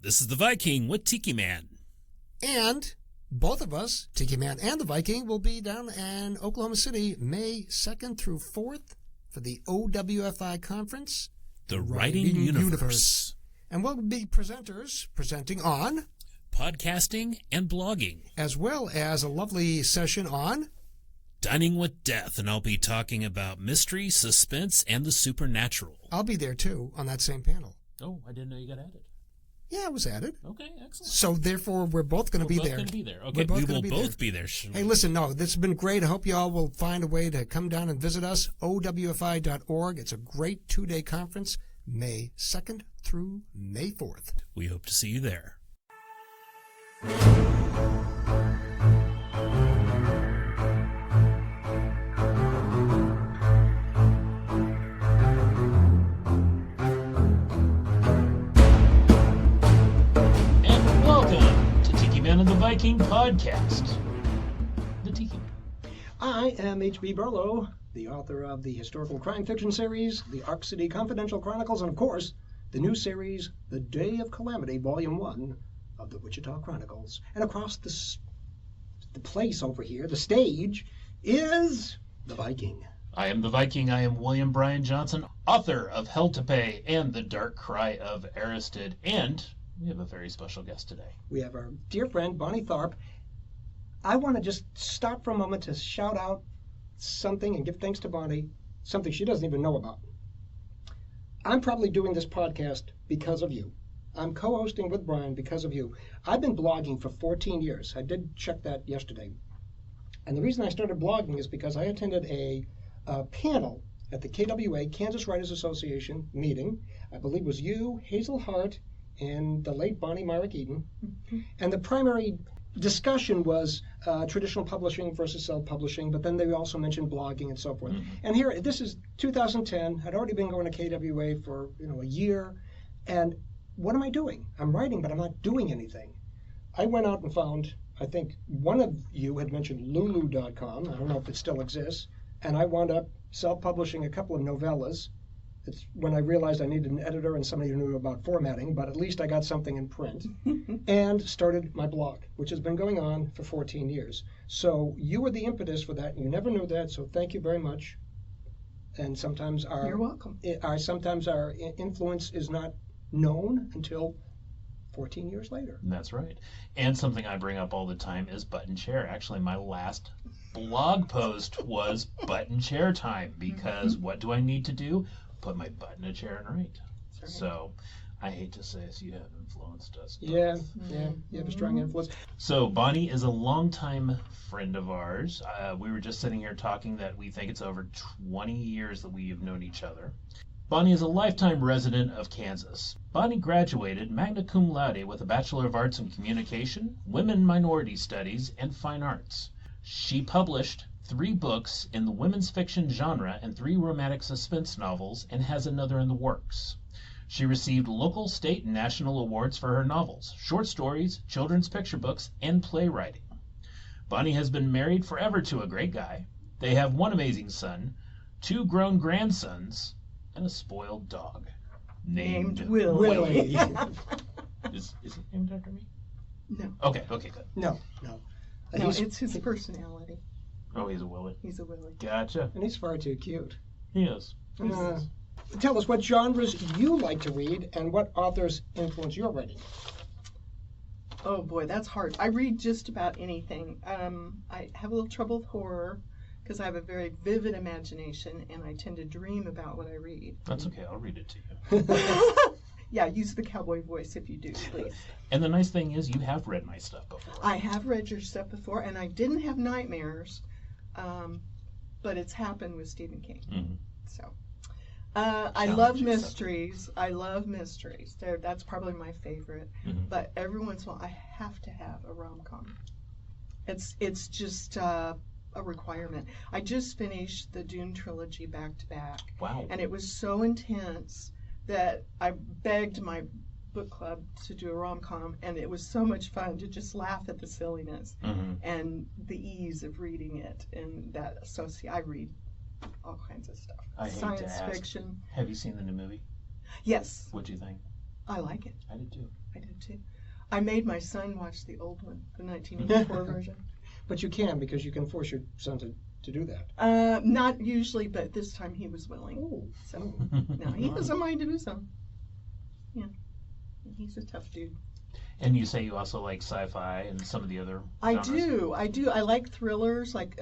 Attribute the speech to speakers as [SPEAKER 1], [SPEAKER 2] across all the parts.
[SPEAKER 1] This is the Viking with Tiki Man.
[SPEAKER 2] And both of us, Tiki Man and the Viking, will be down in Oklahoma City May 2nd through 4th for the OWFI conference.
[SPEAKER 1] The Writing Universe.
[SPEAKER 2] And we'll be presenters presenting on
[SPEAKER 1] podcasting and blogging,
[SPEAKER 2] as well as a lovely session on
[SPEAKER 1] Dining with Death, and I'll be talking about mystery, suspense, and the supernatural.
[SPEAKER 2] I'll be there, too, on that same panel.
[SPEAKER 1] Oh, I didn't know you got added.
[SPEAKER 2] Yeah, I was added.
[SPEAKER 1] Okay, excellent.
[SPEAKER 2] So, therefore, we're both going to be there.
[SPEAKER 1] We're both going to be there. Okay, we will both be there.
[SPEAKER 2] Hey, listen, no, this has been great. I hope you all will find a way to come down and visit us, owfi.org. It's a great 2-day conference, May 2nd through May 4th.
[SPEAKER 1] We hope to see you there. And the Viking Podcast. The Tiki Man.
[SPEAKER 3] I am H.B. Burlow, the author of the historical crime fiction series, the Ark City Confidential Chronicles, and of course, the new series, The Day of Calamity, Volume 1 of the Wichita Chronicles. And across the place over here, the stage, is the Viking.
[SPEAKER 1] I am the Viking. I am William Bryan Johnson, author of Hell to Pay and The Dark Cry of Aristid, and we have a very special guest today.
[SPEAKER 3] We have our dear friend, BD Tharp. I want to just stop for a moment to shout out something and give thanks to BD, something she doesn't even know about. I'm probably doing this podcast because of you. I'm co-hosting with Brian because of you. I've been blogging for 14 years. I did check that yesterday. And the reason I started blogging is because I attended a panel at the KWA, Kansas Writers Association meeting. I believe it was you, Hazel Hart, and the late Bonnie Myrick Eaton. Mm-hmm. And the primary discussion was traditional publishing versus self-publishing, but then they also mentioned blogging and so forth. Mm-hmm. And here, this is 2010. I'd already been going to KWA for a year. And what am I doing? I'm writing, but I'm not doing anything. I went out and found, I think one of you had mentioned Lulu.com. I don't know if it still exists. And I wound up self-publishing a couple of novellas. It's when I realized I needed an editor and somebody who knew about formatting, but at least I got something in print, and started my blog, which has been going on for 14 years. So you were the impetus for that, and you never knew that, so thank you very much. And sometimes
[SPEAKER 4] You're welcome.
[SPEAKER 3] Sometimes our influence is not known until 14 years later.
[SPEAKER 1] That's right. And something I bring up all the time is button chair. Actually, my last blog post was button chair time, because what do I need to do? Put my butt in a chair and write. Right. So I hate to say this, you have influenced us.
[SPEAKER 3] Yeah, you have a strong influence.
[SPEAKER 1] So Bonnie is a longtime friend of ours. We were just sitting here talking that we think it's over 20 years that we have known each other. Bonnie is a lifetime resident of Kansas. Bonnie graduated magna cum laude with a Bachelor of Arts in Communication, Women Minority Studies, and Fine Arts. She published 3 books in the women's fiction genre and 3 romantic suspense novels, and has another in the works. She received local, state, and national awards for her novels, short stories, children's picture books, and playwriting. Bonnie has been married forever to a great guy. They have 1 amazing son, 2 grown grandsons, and a spoiled dog named
[SPEAKER 3] Willie.
[SPEAKER 1] Is it named after me?
[SPEAKER 4] No.
[SPEAKER 1] Okay, good.
[SPEAKER 3] No.
[SPEAKER 4] No, it's his personality.
[SPEAKER 1] Oh, he's a Willie.
[SPEAKER 4] He's a Willie.
[SPEAKER 1] Gotcha.
[SPEAKER 3] And he's far too cute.
[SPEAKER 1] He is.
[SPEAKER 3] Tell us what genres you like to read and what authors influence your writing.
[SPEAKER 4] Oh boy, that's hard. I read just about anything. I have a little trouble with horror because I have a very vivid imagination and I tend to dream about what I read.
[SPEAKER 1] That's okay. I'll read it to you.
[SPEAKER 4] Yeah, use the cowboy voice if you do, please.
[SPEAKER 1] And the nice thing is you have read my stuff before.
[SPEAKER 4] I have read your stuff before, and I didn't have nightmares, but it's happened with Stephen King. Mm-hmm. So, I love mysteries. I love mysteries. That's probably my favorite. Mm-hmm. But every once in a while, I have to have a rom-com. It's just a requirement. I just finished the Dune trilogy back to back.
[SPEAKER 1] Wow!
[SPEAKER 4] And it was so intense that I begged my book club to do a rom-com, and it was so much fun to just laugh at the silliness and the ease of reading it. And that, so see, I read all kinds of stuff.
[SPEAKER 1] I hate
[SPEAKER 4] Science
[SPEAKER 1] to ask,
[SPEAKER 4] fiction.
[SPEAKER 1] Have you seen the new movie?
[SPEAKER 4] Yes.
[SPEAKER 1] What'd you think?
[SPEAKER 4] I like it.
[SPEAKER 1] I did too.
[SPEAKER 4] I did too. I made my son watch the old one, the 1984 version.
[SPEAKER 3] But you can, because you can force your son to do that.
[SPEAKER 4] Not usually, but this time he was willing.
[SPEAKER 3] Oh.
[SPEAKER 4] So, no, he has a mind to do so. Yeah. He's a tough dude.
[SPEAKER 1] And you say you also like sci-fi and some of the other genres?
[SPEAKER 4] I do. I like thrillers, like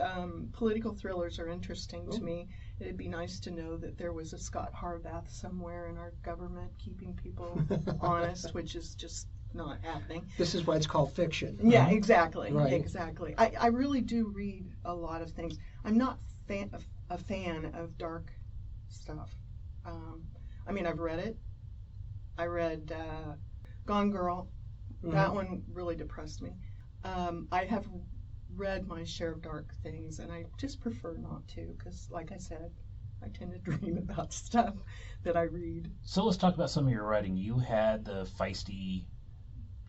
[SPEAKER 4] political thrillers are interesting to me. It'd be nice to know that there was a Scott Harvath somewhere in our government keeping people honest, which is just not happening.
[SPEAKER 3] This is why it's called fiction.
[SPEAKER 4] Yeah, exactly.
[SPEAKER 3] Right.
[SPEAKER 4] Exactly. I really do read a lot of things. I'm not a fan of dark stuff. I mean, I've read it. I read Gone Girl. That one really depressed me. I have read my share of dark things, and I just prefer not to, because, like I said, I tend to dream about stuff that I read.
[SPEAKER 1] So let's talk about some of your writing. You had the Feisty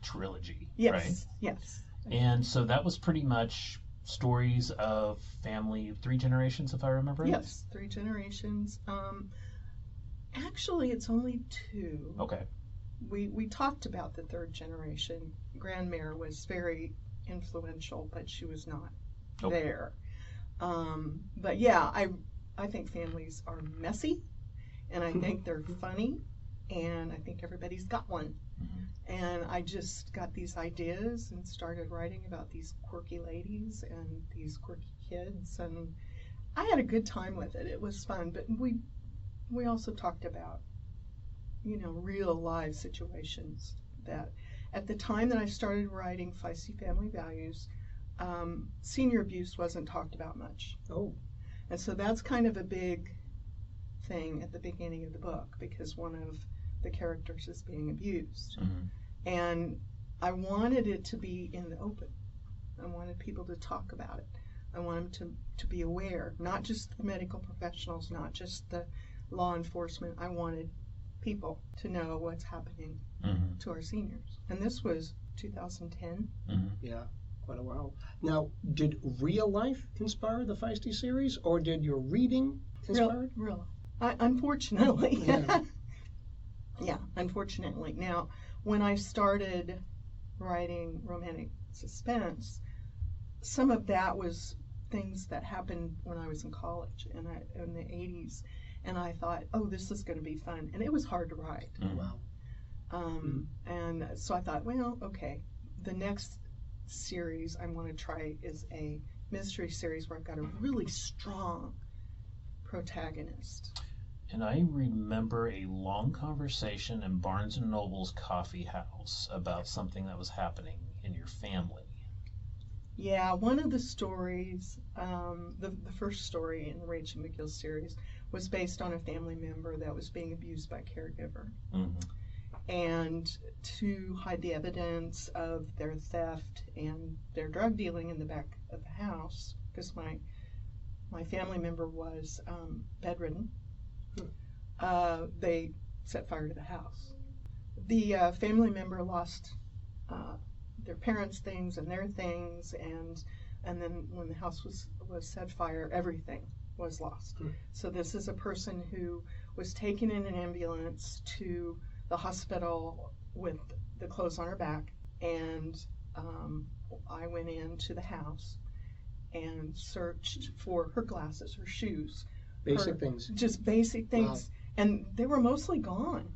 [SPEAKER 1] trilogy,
[SPEAKER 4] Yes,
[SPEAKER 1] right?
[SPEAKER 4] yes.
[SPEAKER 1] And so that was pretty much stories of family, 3 generations, if I remember right?
[SPEAKER 4] Yes, 3 generations. Actually, it's only 2.
[SPEAKER 1] Okay.
[SPEAKER 4] We talked about the 3rd generation. Grandmere was very influential, but she was not there. But yeah, I think families are messy, and I think they're funny, and I think everybody's got one. And I just got these ideas and started writing about these quirky ladies and these quirky kids, and I had a good time with it. It was fun, but we also talked about, real live situations that at the time that I started writing Feisty Family Values, senior abuse wasn't talked about much.
[SPEAKER 3] Oh.
[SPEAKER 4] And so that's kind of a big thing at the beginning of the book, because one of the characters is being abused. And I wanted it to be in the open. I wanted people to talk about it. I wanted them to be aware, not just the medical professionals, not just the law enforcement. I wanted people to know what's happening to our seniors. And this was 2010.
[SPEAKER 3] Yeah, quite a while. Now, did real life inspire the Feisty series, or did your reading inspire it?
[SPEAKER 4] Real. Unfortunately.
[SPEAKER 3] Yeah.
[SPEAKER 4] Yeah, unfortunately. Now, when I started writing romantic suspense, some of that was things that happened when I was in college in the 80s. And I thought, oh, this is going to be fun. And it was hard to write.
[SPEAKER 3] Wow.
[SPEAKER 4] And so I thought, well, okay, the next series I want to try is a mystery series where I've got a really strong protagonist.
[SPEAKER 1] And I remember a long conversation in Barnes & Noble's coffee house about something that was happening in your family.
[SPEAKER 4] Yeah, one of the stories, the first story in the Rachel McGill series, was based on a family member that was being abused by a caregiver. And to hide the evidence of their theft and their drug dealing in the back of the house, because my family member was bedridden, they set fire to the house. The family member lost their parents' things and their things, and then when the house was set fire, everything was lost. So this is a person who was taken in an ambulance to the hospital with the clothes on her back, and I went into the house and searched for her glasses, her shoes.
[SPEAKER 3] Basic things.
[SPEAKER 4] Just basic things.
[SPEAKER 3] Wow.
[SPEAKER 4] And they were mostly gone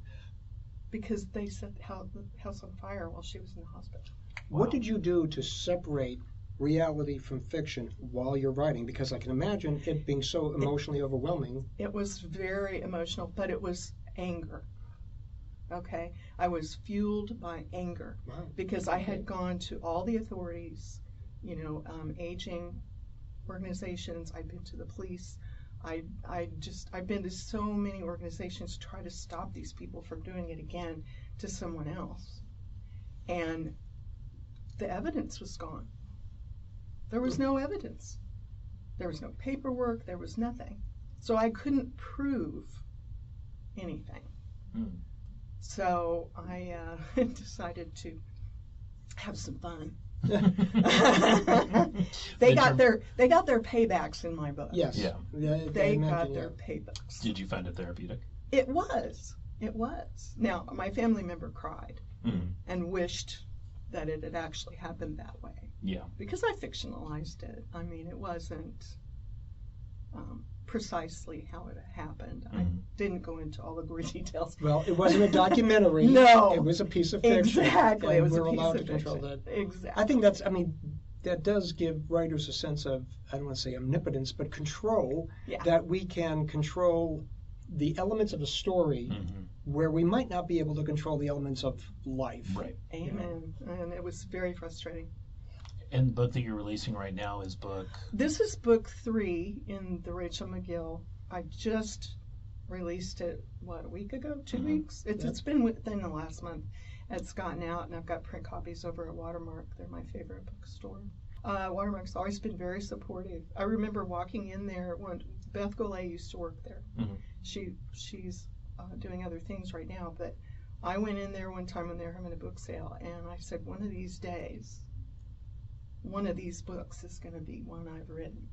[SPEAKER 4] because they set the house on fire while she was in the hospital.
[SPEAKER 3] Wow. What did you do to separate reality from fiction while you're writing? Because I can imagine it being so emotionally overwhelming.
[SPEAKER 4] It was very emotional, but it was anger. Okay? I was fueled by anger.
[SPEAKER 3] Wow.
[SPEAKER 4] Because I had gone to all the authorities, aging organizations. I'd been to the police. I've been to so many organizations to try to stop these people from doing it again to someone else. And the evidence was gone. There was no evidence. There was no paperwork. There was nothing. So I couldn't prove anything. So I decided to have some fun. They got their paybacks in my book.
[SPEAKER 3] Yes.
[SPEAKER 1] Yeah.
[SPEAKER 4] They got their paybacks.
[SPEAKER 1] Did you find it therapeutic?
[SPEAKER 4] It was. Now, my family member cried and wished that it had actually happened that way.
[SPEAKER 1] Yeah.
[SPEAKER 4] Because I fictionalized it. I mean, it wasn't precisely how it happened. I didn't go into all the gory details.
[SPEAKER 3] Well, it wasn't a documentary.
[SPEAKER 4] No.
[SPEAKER 3] It was a piece of fiction.
[SPEAKER 4] Exactly. It was
[SPEAKER 3] we're
[SPEAKER 4] a piece
[SPEAKER 3] allowed
[SPEAKER 4] of
[SPEAKER 3] to control
[SPEAKER 4] fiction.
[SPEAKER 3] that.
[SPEAKER 4] Exactly.
[SPEAKER 3] I think that does give writers a sense of, I don't want to say omnipotence, but control, that we can control the elements of a story where we might not be able to control the elements of life.
[SPEAKER 1] Right.
[SPEAKER 4] Amen. And it was very frustrating.
[SPEAKER 1] And the book that you're releasing right now is book?
[SPEAKER 4] This is book 3 in the Rachel McGill. I just released it, a week ago? 2 weeks? It's been within the last month. It's gotten out, and I've got print copies over at Watermark. They're my favorite bookstore. Watermark's always been very supportive. I remember walking in there when Beth Golay used to work there. She's doing other things right now, but I went in there one time when they were having a book sale, and I said, one of these days, one of these books is going to be one I've written.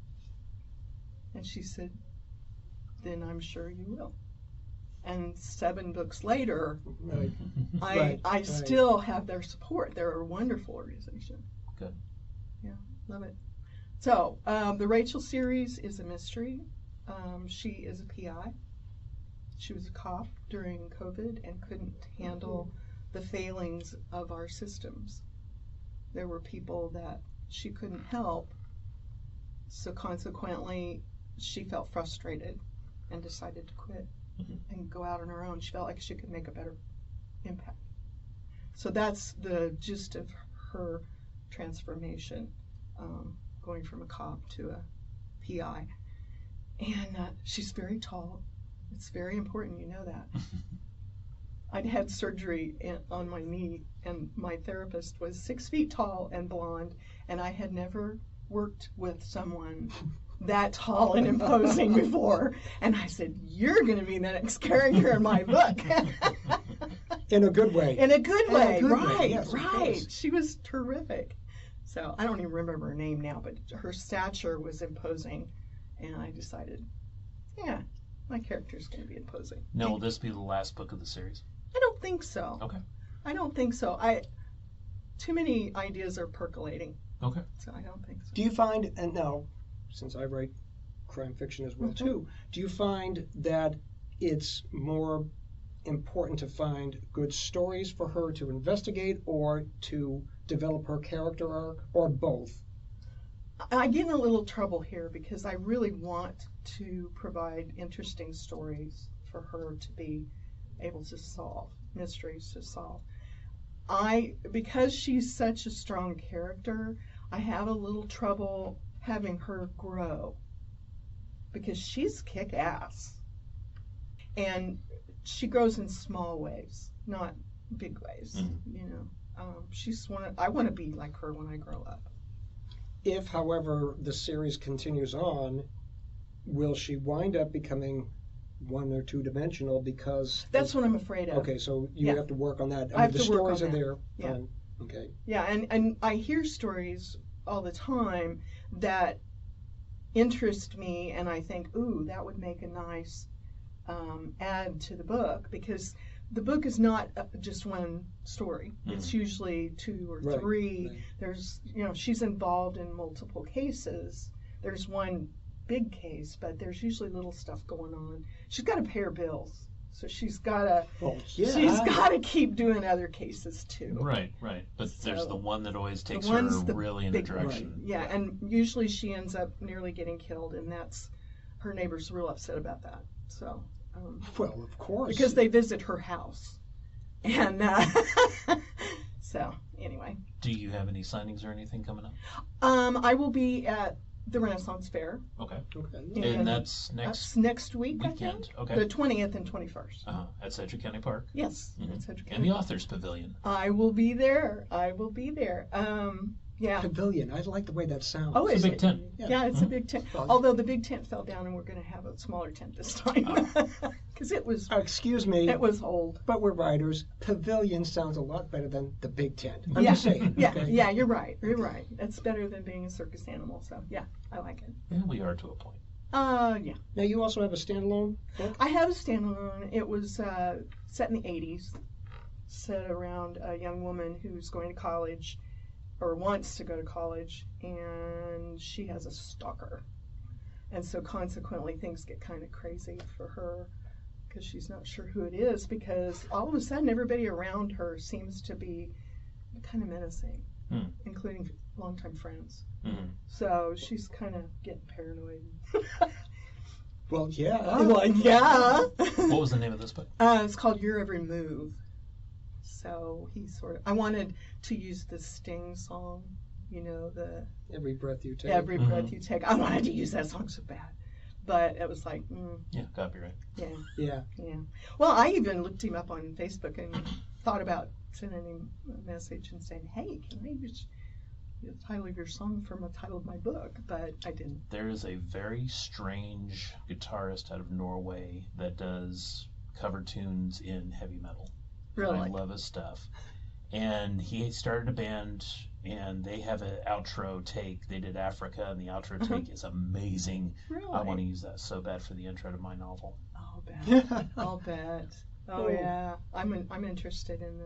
[SPEAKER 4] And she said, then I'm sure you will. And 7 books later, I still have their support. They're a wonderful organization.
[SPEAKER 1] Good.
[SPEAKER 4] Yeah, love it. So, the Rachel series is a mystery. She is a PI. She was a cop during COVID and couldn't handle the failings of our systems. There were people that she couldn't help, so consequently she felt frustrated and decided to quit and go out on her own. She felt like she could make a better impact. So that's the gist of her transformation, going from a cop to a PI. And she's very tall. It's very important, you know that. I'd had surgery on my knee, and my therapist was 6 feet tall and blonde, and I had never worked with someone that tall and imposing before. And I said, you're going to be the next character in my book.
[SPEAKER 3] In a good way.
[SPEAKER 4] In a good way, right,
[SPEAKER 3] yes,
[SPEAKER 4] right. She was terrific. So I don't even remember her name now, but her stature was imposing, and I decided, yeah, my character's going to be imposing.
[SPEAKER 1] Now, will this be the last book of the series?
[SPEAKER 4] I don't think so.
[SPEAKER 1] Okay.
[SPEAKER 4] I don't think so. Too many ideas are percolating.
[SPEAKER 1] Okay.
[SPEAKER 4] So I don't think so.
[SPEAKER 3] Do you find, and now, since I write crime fiction as well too, do you find that it's more important to find good stories for her to investigate or to develop her character arc, or both?
[SPEAKER 4] I get in a little trouble here because I really want to provide interesting stories for her to be able to solve, mysteries to solve. Because she's such a strong character, I have a little trouble having her grow because she's kick-ass. And she grows in small ways, not big ways, you know. I want to be like her when I grow up.
[SPEAKER 3] If, however, the series continues on, will she wind up becoming 1 or 2 dimensional because...
[SPEAKER 4] That's what I'm afraid of.
[SPEAKER 3] Okay, so you have to work on that.
[SPEAKER 4] I have
[SPEAKER 3] the
[SPEAKER 4] to work on
[SPEAKER 3] stories are
[SPEAKER 4] that.
[SPEAKER 3] there.
[SPEAKER 4] Yeah.
[SPEAKER 3] Okay.
[SPEAKER 4] Yeah, and I hear stories all the time that interest me, and I think, ooh, that would make a nice add to the book, because the book is not just one story. It's usually 2 or 3.
[SPEAKER 3] Right.
[SPEAKER 4] There's, she's involved in multiple cases. There's one big case, but there's usually little stuff going on. She's got to pay her bills, so she's got to keep doing other cases too.
[SPEAKER 1] Right. But there's the one that always takes her really in
[SPEAKER 4] big
[SPEAKER 1] the direction.
[SPEAKER 4] Right. Yeah, and usually she ends up nearly getting killed, and her neighbor's real upset about that. So.
[SPEAKER 3] Well, of course.
[SPEAKER 4] Because they visit her house. And so, anyway.
[SPEAKER 1] Do you have any signings or anything coming up?
[SPEAKER 4] I will be at the Renaissance Fair.
[SPEAKER 1] Okay.
[SPEAKER 4] And
[SPEAKER 1] that's
[SPEAKER 4] next week,
[SPEAKER 1] weekend.
[SPEAKER 4] I think.
[SPEAKER 1] Okay.
[SPEAKER 4] The 20th and 21st.
[SPEAKER 1] At Sedgwick County Park?
[SPEAKER 4] Yes. At Sedgwick
[SPEAKER 1] And
[SPEAKER 4] County
[SPEAKER 1] the
[SPEAKER 4] Park.
[SPEAKER 1] Authors Pavilion.
[SPEAKER 4] I will be there. Yeah.
[SPEAKER 3] Pavilion. I like the way that sounds.
[SPEAKER 4] Oh,
[SPEAKER 1] It's a big tent.
[SPEAKER 4] Yeah, it's a big tent. Although the big tent fell down, and we're going to have a smaller tent this time because it was.
[SPEAKER 3] Excuse me.
[SPEAKER 4] It was old.
[SPEAKER 3] But we're writers. Pavilion sounds a lot better than the big tent. I'm just saying.
[SPEAKER 4] Yeah,
[SPEAKER 3] okay?
[SPEAKER 4] yeah, you're right. It's better than being a circus animal. So yeah, I like it.
[SPEAKER 1] Yeah, we are to a point.
[SPEAKER 4] Yeah.
[SPEAKER 3] Now you also have a standalone book.
[SPEAKER 4] I have a standalone. It was set in the 80s. set around a young woman who's going to college or wants to go to college, and she has a stalker. And so consequently things get kind of crazy for her because she's not sure who it is, because all of a sudden everybody around her seems to be kind of menacing, including longtime friends. So she's kind of getting paranoid.
[SPEAKER 3] Well, yeah.
[SPEAKER 4] Well, yeah.
[SPEAKER 1] What was the name of this book?
[SPEAKER 4] It's called Your Every Move. So I wanted to use the Sting song, the
[SPEAKER 3] Every breath you take.
[SPEAKER 4] Every breath you take. I wanted to use that song so bad, but it was like,
[SPEAKER 1] yeah, copyright.
[SPEAKER 3] Yeah.
[SPEAKER 4] Well, I even looked him up on Facebook and thought about sending him a message and saying, hey, can I use the title of your song from the title of my book? But I didn't.
[SPEAKER 1] There is a very strange guitarist out of Norway that does cover tunes in heavy metal.
[SPEAKER 4] Really?
[SPEAKER 1] I love his stuff. And he started a band, and they have an outro take. They did Africa, and the outro take is amazing.
[SPEAKER 4] Really?
[SPEAKER 1] I want to use that so bad for the intro to my novel.
[SPEAKER 4] I'll bet. I'll bet. Oh, yeah. I'm interested in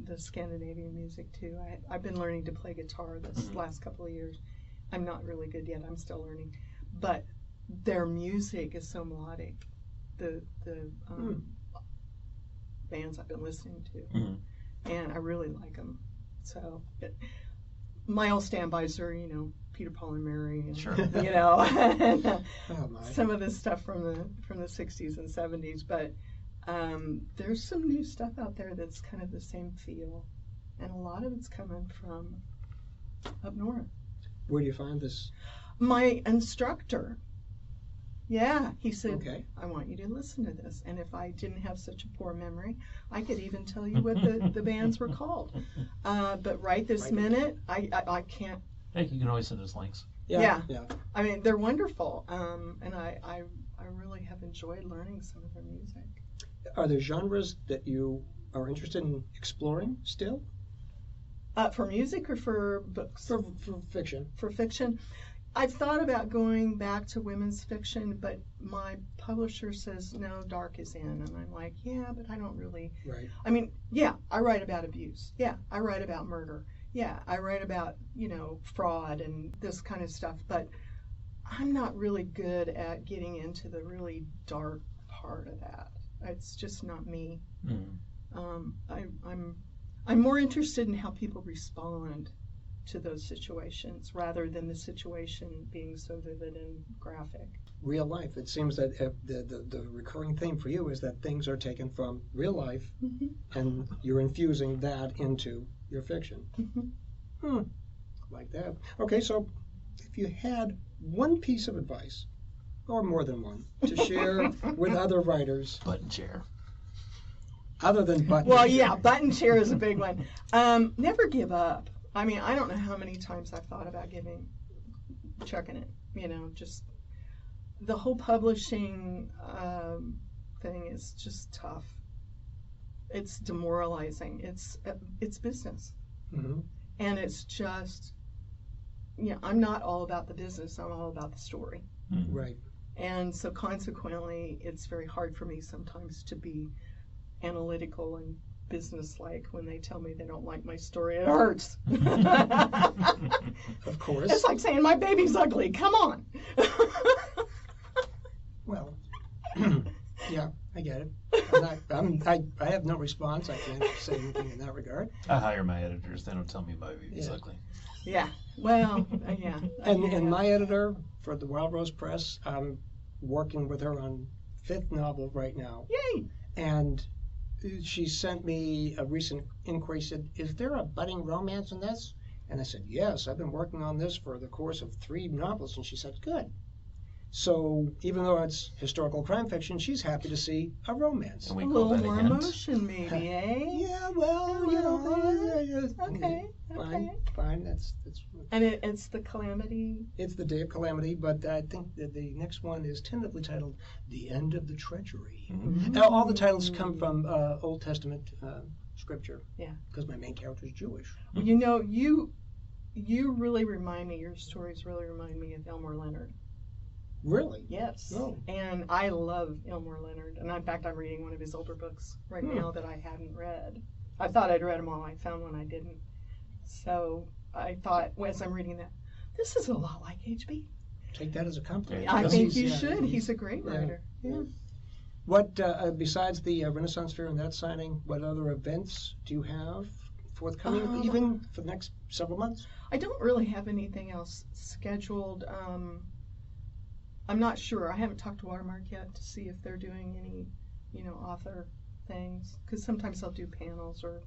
[SPEAKER 4] the Scandinavian music too. I've been learning to play guitar this last couple of years. I'm not really good yet. I'm still learning, but their music is so melodic. The bands I've been listening to, and I really like them. So my old standbys are, Peter, Paul, and Mary, and,
[SPEAKER 1] Sure.
[SPEAKER 4] and,
[SPEAKER 3] my.
[SPEAKER 4] some of this stuff from the 60s and 70s, but there's some new stuff out there that's kind of the same feel, and a lot of it's coming from up north.
[SPEAKER 3] Where do you find this?
[SPEAKER 4] My instructor, he said,
[SPEAKER 3] Okay.
[SPEAKER 4] I want you to listen to this, and if I didn't have such a poor memory, I could even tell you what the bands were called. But right this minute, I can't.
[SPEAKER 1] Hey, you can always send us links.
[SPEAKER 4] Yeah. I mean, they're wonderful, and I really have enjoyed learning some of their music.
[SPEAKER 3] Are there genres that you are interested in exploring still?
[SPEAKER 4] For music or for books?
[SPEAKER 3] For fiction.
[SPEAKER 4] For fiction. I've thought about going back to women's fiction, but my publisher says, no, dark is in. And I'm like, yeah, but I don't really.
[SPEAKER 3] Right.
[SPEAKER 4] I mean, yeah, I write about abuse. Yeah, I write about murder. Yeah, I write about, fraud and this kind of stuff. But I'm not really good at getting into the really dark part of that. It's just not me. I'm more interested in how people respond to those situations rather than the situation being so vivid and graphic.
[SPEAKER 3] Real life. It seems that the recurring theme for you is that things are taken from real life, and you're infusing that into your fiction. Like that. Okay, so if you had one piece of advice, or more than one, to share with other writers.
[SPEAKER 1] Button chair.
[SPEAKER 3] Other than button
[SPEAKER 4] Well,
[SPEAKER 3] chair.
[SPEAKER 4] yeah, button chair is a big one. Never give up. I mean, I don't know how many times I've thought about chucking it. Just the whole publishing thing is just tough. It's demoralizing. It's business, and it's just, I'm not all about the business. I'm all about the story.
[SPEAKER 3] Right.
[SPEAKER 4] And so consequently, it's very hard for me sometimes to be analytical and business-like when they tell me they don't like my story. It hurts.
[SPEAKER 3] Of course.
[SPEAKER 4] It's like saying my baby's ugly. Come on.
[SPEAKER 3] Well, yeah, I get it. I have no response. I can't say anything in that regard.
[SPEAKER 1] I hire my editors. They don't tell me my baby's ugly.
[SPEAKER 4] Yeah. Well, yeah.
[SPEAKER 3] And my editor for the Wild Rose Press, I'm working with her on 5th novel right now.
[SPEAKER 4] Yay.
[SPEAKER 3] And she sent me a recent inquiry, said, is there a budding romance in this? And I said, yes, I've been working on this for the course of 3 novels. And she said, good. So even though it's historical crime fiction, she's happy to see a romance.
[SPEAKER 1] And we
[SPEAKER 4] A
[SPEAKER 1] call
[SPEAKER 4] little
[SPEAKER 1] that
[SPEAKER 4] more
[SPEAKER 1] a hint.
[SPEAKER 4] emotion, maybe, eh?
[SPEAKER 3] Yeah, well,
[SPEAKER 4] Okay.
[SPEAKER 3] Fine. That's
[SPEAKER 4] And it's the calamity.
[SPEAKER 3] it's the Day of Calamity, but I think that the next one is tentatively titled "The End of the Treachery." All the titles come from Old Testament scripture.
[SPEAKER 4] Yeah.
[SPEAKER 3] Because my main character is Jewish.
[SPEAKER 4] Well, you really remind me. Your stories really remind me of Elmore Leonard.
[SPEAKER 3] Really?
[SPEAKER 4] Yes.
[SPEAKER 3] Oh.
[SPEAKER 4] And I love Elmore Leonard. And in fact, I'm reading one of his older books right now that I hadn't read. I thought I'd read them all. I found one I didn't. So I thought, as I'm reading that, this is a lot like HB.
[SPEAKER 3] Take that as a compliment.
[SPEAKER 4] I
[SPEAKER 3] Yes,
[SPEAKER 4] think you should. He's a great writer.
[SPEAKER 3] Yeah. What, besides the Renaissance Fair and that signing, what other events do you have forthcoming, even for the next several months?
[SPEAKER 4] I don't really have anything else scheduled. I'm not sure. I haven't talked to Watermark yet to see if they're doing any, author things. Because sometimes they'll do panels or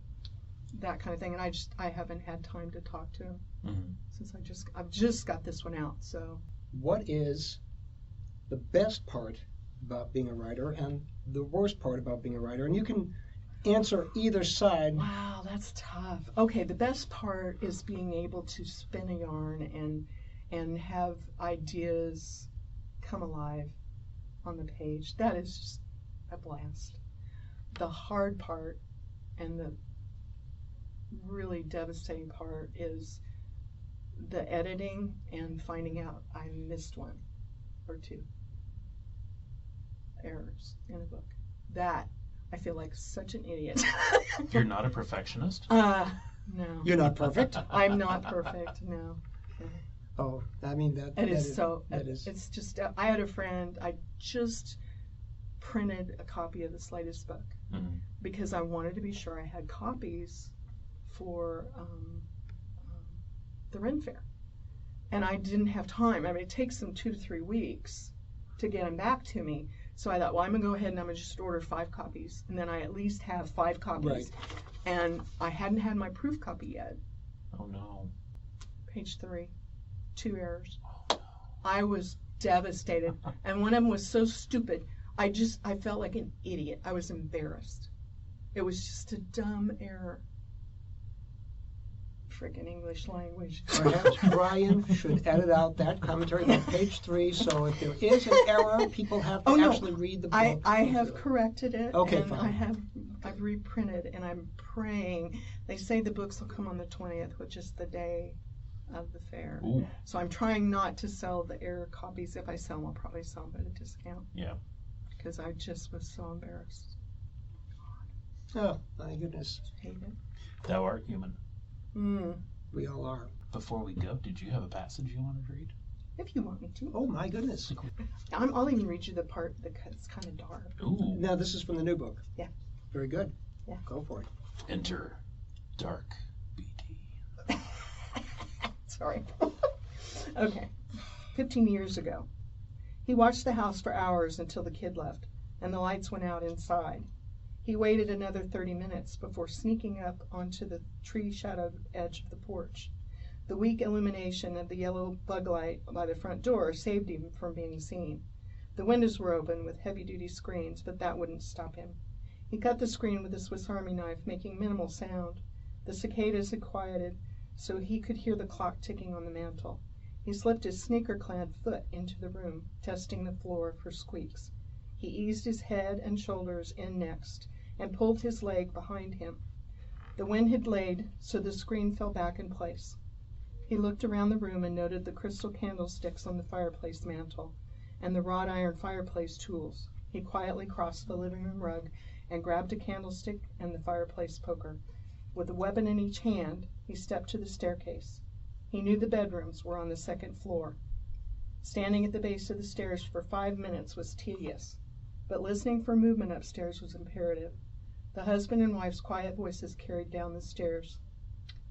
[SPEAKER 4] that kind of thing, and I haven't had time to talk to him since I've just got this one out. So,
[SPEAKER 3] what is the best part about being a writer and the worst part about being a writer? And you can answer either side.
[SPEAKER 4] Wow, that's tough. Okay, the best part is being able to spin a yarn and have ideas come alive on the page. That is just a blast. The hard part and the really devastating part is the editing and finding out I missed one or two errors in a book. That I feel like such an idiot.
[SPEAKER 1] You're not a perfectionist?
[SPEAKER 4] No.
[SPEAKER 3] You're not perfect.
[SPEAKER 4] I'm not perfect, no.
[SPEAKER 3] Oh, I mean that.
[SPEAKER 4] It's just, I had a friend, I just printed a copy of the Slightest Book because I wanted to be sure I had copies for the Ren Fair. And I didn't have time. I mean, it takes them 2 to 3 weeks to get them back to me. So I thought, well, I'm going to go ahead and I'm going to just order 5 copies. And then I at least have 5 copies.
[SPEAKER 3] Right.
[SPEAKER 4] And I hadn't had my proof copy yet.
[SPEAKER 1] Oh, no.
[SPEAKER 4] Page 3. 2 errors.
[SPEAKER 1] Oh, no.
[SPEAKER 4] I was devastated. And one of them was so stupid. I felt like an idiot. I was embarrassed. It was just a dumb error. Frickin' English language.
[SPEAKER 3] Perhaps Brian should edit out that commentary on page 3, so if there is an error, people have to actually read the book.
[SPEAKER 4] I have corrected it.
[SPEAKER 3] Okay,
[SPEAKER 4] and
[SPEAKER 3] fine.
[SPEAKER 4] I've reprinted, and I'm praying. They say the books will come on the 20th, which is the day of the fair.
[SPEAKER 1] Ooh.
[SPEAKER 4] So I'm trying not to sell the error copies. If I sell them, I'll probably sell them at a discount.
[SPEAKER 1] Yeah.
[SPEAKER 4] Because I just was so embarrassed.
[SPEAKER 3] Oh, my goodness.
[SPEAKER 4] Hate it.
[SPEAKER 1] Thou art human.
[SPEAKER 3] We all are.
[SPEAKER 1] Before we go, did you have a passage you wanted to read?
[SPEAKER 4] If you want me to.
[SPEAKER 3] Oh, my goodness.
[SPEAKER 4] I'll even read you the part that's kind of dark.
[SPEAKER 1] Ooh.
[SPEAKER 3] Now, this is from the new book.
[SPEAKER 4] Yeah.
[SPEAKER 3] Very good.
[SPEAKER 4] Yeah.
[SPEAKER 3] Go for it.
[SPEAKER 1] Enter Dark BD.
[SPEAKER 4] Sorry. Okay. 15 years ago. He watched the house for hours until the kid left, and the lights went out inside. He waited another 30 minutes before sneaking up onto the tree-shadowed edge of the porch. The weak illumination of the yellow bug light by the front door saved him from being seen. The windows were open with heavy-duty screens, but that wouldn't stop him. He cut the screen with a Swiss Army knife, making minimal sound. The cicadas had quieted, so he could hear the clock ticking on the mantel. He slipped his sneaker-clad foot into the room, testing the floor for squeaks. He eased his head and shoulders in next, and pulled his leg behind him. The wind had laid, so the screen fell back in place. He looked around the room and noted the crystal candlesticks on the fireplace mantel and the wrought iron fireplace tools. He quietly crossed the living room rug and grabbed a candlestick and the fireplace poker. With a weapon in each hand, he stepped to the staircase. He knew the bedrooms were on the 2nd floor. Standing at the base of the stairs for 5 minutes was tedious, but listening for movement upstairs was imperative. The husband and wife's quiet voices carried down the stairs.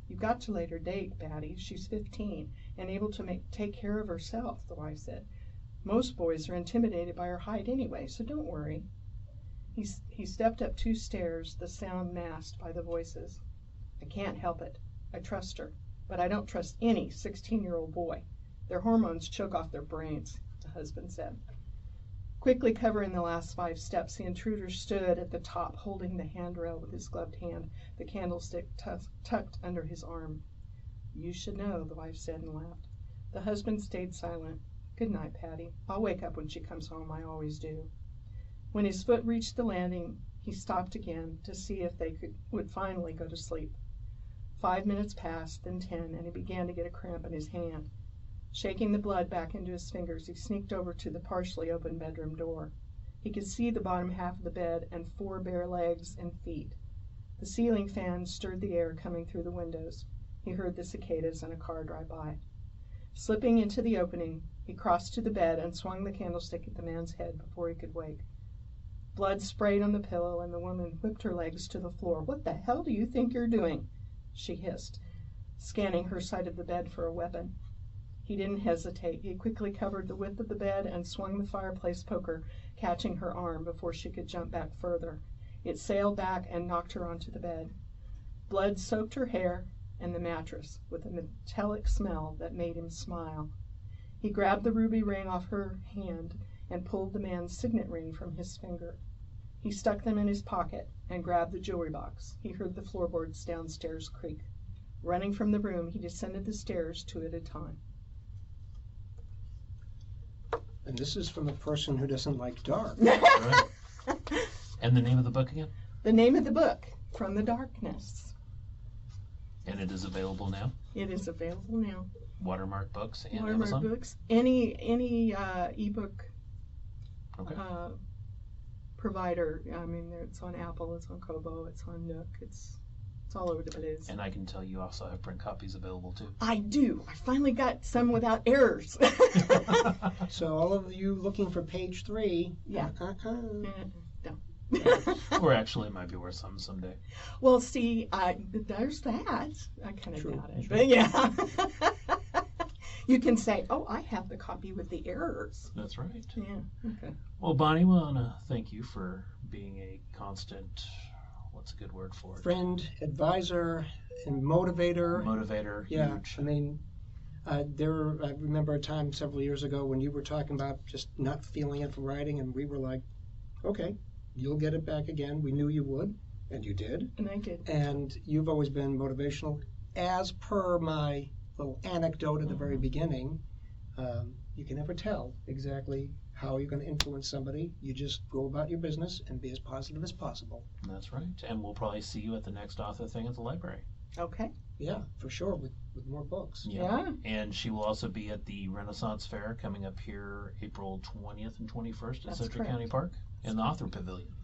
[SPEAKER 4] "You've got to let her date, Batty. She's 15 and able to take care of herself," the wife said. "Most boys are intimidated by her height anyway, so don't worry." He stepped up 2 stairs, the sound masked by the voices. "I can't help it. I trust her, but I don't trust any 16-year-old boy. Their hormones choke off their brains," the husband said. Quickly covering the last 5 steps, the intruder stood at the top, holding the handrail with his gloved hand, the candlestick tucked under his arm. "You should know," the wife said and laughed. The husband stayed silent. "Good night, Patty. I'll wake up when she comes home. I always do." When his foot reached the landing, he stopped again to see if they would finally go to sleep. 5 minutes passed, then 10, and he began to get a cramp in his hand. Shaking the blood back into his fingers, he sneaked over to the partially open bedroom door. He could see the bottom half of the bed and 4 bare legs and feet. The ceiling fan stirred the air coming through the windows. He heard the cicadas and a car drive by. Slipping into the opening, he crossed to the bed and swung the candlestick at the man's head before he could wake. Blood sprayed on the pillow, and the woman whipped her legs to the floor. "What the hell do you think you're doing?" she hissed, scanning her side of the bed for a weapon. He didn't hesitate. He quickly covered the width of the bed and swung the fireplace poker, catching her arm before she could jump back further. It sailed back and knocked her onto the bed. Blood soaked her hair and the mattress with a metallic smell that made him smile. He grabbed the ruby ring off her hand and pulled the man's signet ring from his finger. He stuck them in his pocket and grabbed the jewelry box. He heard the floorboards downstairs creak. Running from the room, he descended the stairs 2 at a time.
[SPEAKER 3] And this is from a person who doesn't like dark.
[SPEAKER 1] Right. And the name of the book again?
[SPEAKER 4] The name of the book, From the Darkness.
[SPEAKER 1] And it is available now?
[SPEAKER 4] It is available now.
[SPEAKER 1] Watermark Books and
[SPEAKER 4] Watermark
[SPEAKER 1] Amazon?
[SPEAKER 4] Books. Any ebook
[SPEAKER 1] Okay.
[SPEAKER 4] provider. I mean, it's on Apple, it's on Kobo, it's on Nook, it's all over the place.
[SPEAKER 1] And I can tell you also have print copies available too.
[SPEAKER 4] I do. I finally got some without errors.
[SPEAKER 3] So all of you looking for page 3.
[SPEAKER 4] Yeah.
[SPEAKER 3] No.
[SPEAKER 1] Or actually it might be worth some someday.
[SPEAKER 4] Well, see, there's that. I kind of
[SPEAKER 3] True,
[SPEAKER 4] doubt it.
[SPEAKER 3] true.
[SPEAKER 4] But yeah. You can say, oh, I have the copy with the errors.
[SPEAKER 1] That's right.
[SPEAKER 4] Yeah, okay.
[SPEAKER 1] Well, Bonnie, we want to thank you for being a constant, what's a good word for it?
[SPEAKER 3] Friend, advisor, and motivator.
[SPEAKER 1] Motivator,
[SPEAKER 3] Yeah,
[SPEAKER 1] huge.
[SPEAKER 3] I mean, I remember a time several years ago when you were talking about just not feeling it for writing, and we were like, okay, you'll get it back again. We knew you would, and you did.
[SPEAKER 4] And I did.
[SPEAKER 3] And you've always been motivational. As per my little anecdote at the very beginning, you can never tell exactly how you're going to influence somebody. You just go about your business and be as positive as possible.
[SPEAKER 1] That's right. And we'll probably see you at the next author thing at the library.
[SPEAKER 4] Okay.
[SPEAKER 3] Yeah, for sure, with more books.
[SPEAKER 4] Yeah.
[SPEAKER 1] And she will also be at the Renaissance Fair coming up here April 20th and 21st at
[SPEAKER 4] That's
[SPEAKER 1] Century
[SPEAKER 4] correct.
[SPEAKER 1] County Park in the Author Pavilion.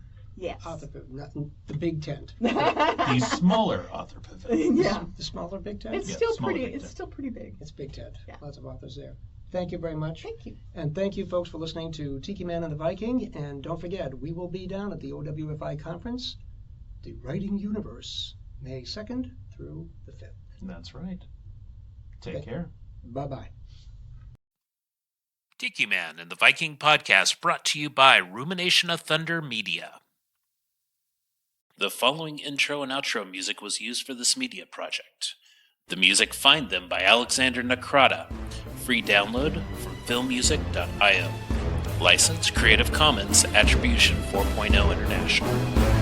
[SPEAKER 4] Yes.
[SPEAKER 3] Not in the big tent.
[SPEAKER 1] The smaller Author Pavilion.
[SPEAKER 4] Yeah.
[SPEAKER 3] The smaller big tent?
[SPEAKER 4] It's
[SPEAKER 1] Yeah,
[SPEAKER 4] still
[SPEAKER 1] smaller
[SPEAKER 4] pretty.
[SPEAKER 1] big
[SPEAKER 4] It's
[SPEAKER 1] tent.
[SPEAKER 4] still pretty big.
[SPEAKER 3] It's big tent.
[SPEAKER 4] Yeah.
[SPEAKER 3] Lots of authors there. Thank you very much.
[SPEAKER 4] Thank you.
[SPEAKER 3] And thank you, folks, for listening to Tiki Man and the Viking. And don't forget, we will be down at the OWFI conference, The Writing Universe, May 2nd through the 5th.
[SPEAKER 1] That's right. Take
[SPEAKER 3] Okay.
[SPEAKER 1] care.
[SPEAKER 3] Bye-bye.
[SPEAKER 1] Tiki Man and the Viking podcast brought to you by Rumination of Thunder Media. The following intro and outro music was used for this media project. The music Find Them by Alexander Nakrata. Free download from filmmusic.io. License Creative Commons Attribution 4.0 International.